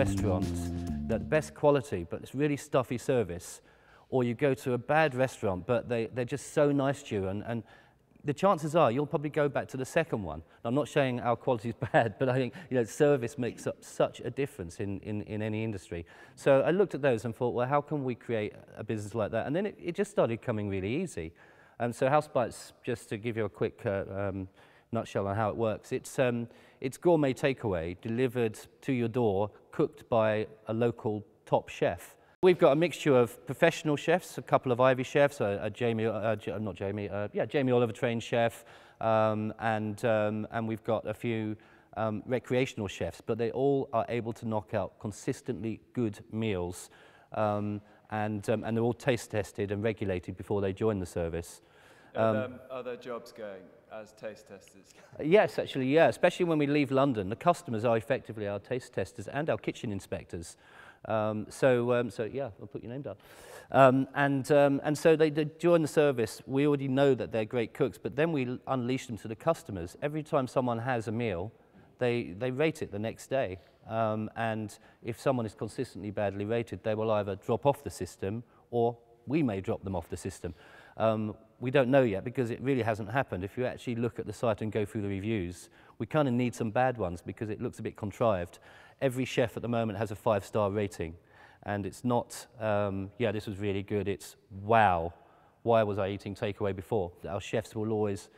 restaurant, the best quality, but it's really stuffy service, or you go to a bad restaurant, but they're just so nice to you, and the chances are you'll probably go back to the second one. I'm not saying our quality is bad, but I think service makes up such a difference in any industry. So I looked at those and thought, well, how can we create a business like that? And then it just started coming really easy. And so Housbites, just to give you a quick nutshell on how it works, it's gourmet takeaway delivered to your door, cooked by a local top chef. We've got a mixture of professional chefs, a couple of Ivy chefs, Jamie Oliver trained chef, and we've got a few recreational chefs, but they all are able to knock out consistently good meals, and they're all taste tested and regulated before they join the service. Are their jobs going as taste testers? Yes, actually, yeah, especially when we leave London. The customers are effectively our taste testers and our kitchen inspectors. So yeah, I'll put your name down. And so they join the service. We already know that they're great cooks, but then we unleash them to the customers. Every time someone has a meal, they rate it the next day. And if someone is consistently badly rated, they will either drop off the system, or we may drop them off the system. We don't know yet, because it really hasn't happened. If you actually look at the site and go through the reviews, we kind of need some bad ones because it looks a bit contrived. Every chef at the moment has a 5-star rating, and it's not, yeah, this was really good. It's, wow, why was I eating takeaway before? Our chefs will always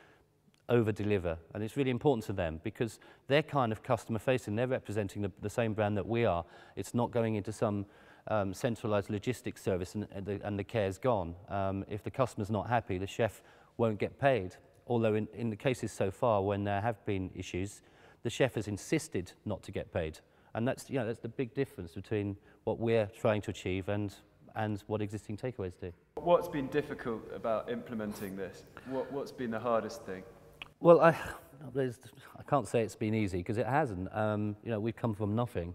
over-deliver, and it's really important to them because they're kind of customer-facing. They're representing the same brand that we are. It's not going into some centralized logistics service and the care's gone. If the customer's not happy, the chef won't get paid. Although in the cases so far when there have been issues, the chef has insisted not to get paid. And that's, that's the big difference between what we're trying to achieve and what existing takeaways do. What's been difficult about implementing this? What's been the hardest thing? Well, I can't say it's been easy, because it hasn't. We've come from nothing.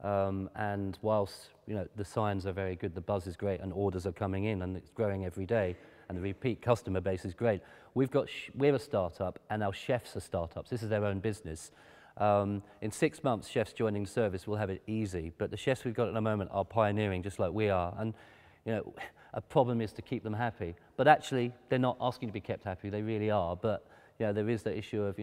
And whilst the signs are very good, the buzz is great, and orders are coming in, and it's growing every day, and the repeat customer base is great. We're a startup, and our chefs are startups. This is their own business. In 6 months, chefs joining the service will have it easy, but the chefs we've got at the moment are pioneering just like we are. And a problem is to keep them happy. But actually, they're not asking to be kept happy. They really are. But there is the issue of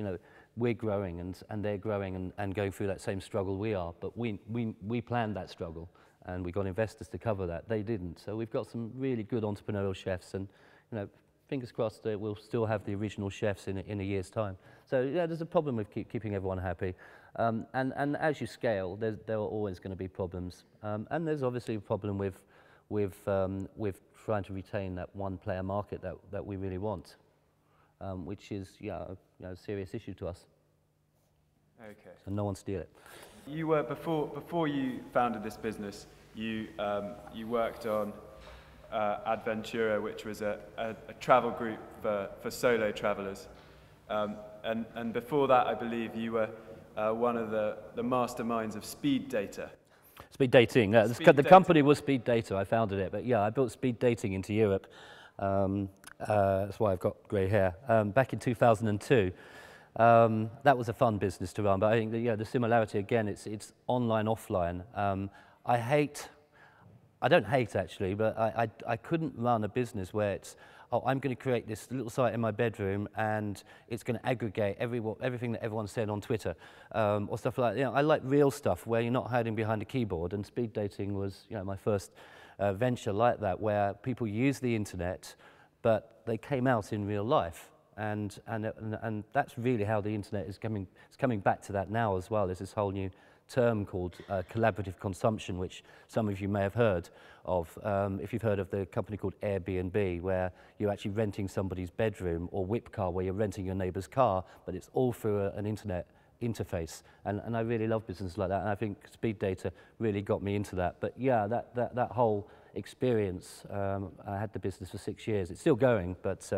we're growing and they're growing and going through that same struggle we are. But we planned that struggle, and we got investors to cover that. They didn't. So we've got some really good entrepreneurial chefs, and fingers crossed that we'll still have the original chefs in a year's time. So there's a problem with keeping everyone happy. And as you scale, there are always going to be problems. And there's obviously a problem with trying to retain that one-player market that we really want, which is a serious issue to us. Okay. And no one steal it. You were before you founded this business, you worked on Adventura, which was a travel group for solo travelers. And before that, I believe you were one of the masterminds of speed data. Speed dating. The company was Speed Data. I founded it, but yeah, I built speed dating into Europe. That's why I've got grey hair. Back in 2002. That was a fun business to run, but I think the similarity again, it's online, offline. I don't hate actually, but I couldn't run a business where it's, I'm going to create this little site in my bedroom and it's going to aggregate everything that everyone said on Twitter, or stuff like that. I like real stuff where you're not hiding behind a keyboard, and speed dating was my first venture like that, where people use the internet, but they came out in real life. And that's really how the internet is coming. It's coming back to that now as well. There's this whole new term called collaborative consumption, which some of you may have heard of. If you've heard of the company called Airbnb, where you're actually renting somebody's bedroom, or Whipcar, where you're renting your neighbour's car, but it's all through an internet interface. And I really love businesses like that, and I think speed data really got me into that. But yeah, that whole experience, I had the business for 6 years. It's still going, but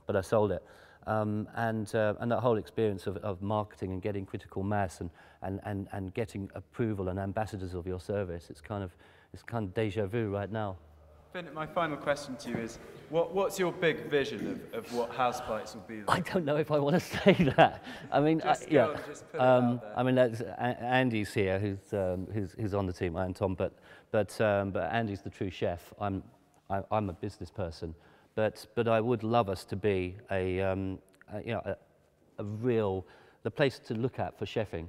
I sold it. And that whole experience of marketing and getting critical mass and getting approval and ambassadors of your service, it's kind of deja vu right now. My final question to you is, what's your big vision of what Housbites will be like? I don't know if I want to say that. I mean, just put it out there. I mean, Andy's here, who's on the team, and Tom. But Andy's the true chef. I'm a business person. But I would love us to be the place to look at for chefing.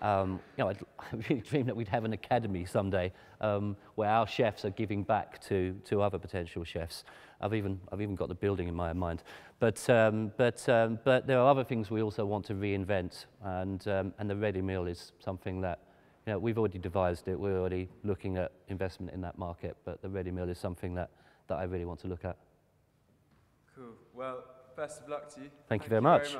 I really dream that we'd have an academy someday where our chefs are giving back to other potential chefs. I've even got the building in my mind. But there are other things we also want to reinvent, and the ready meal is something that we've already devised it. We're already looking at investment in that market, but the ready meal is something that I really want to look at. Cool. Well, best of luck to you. Thank you very much.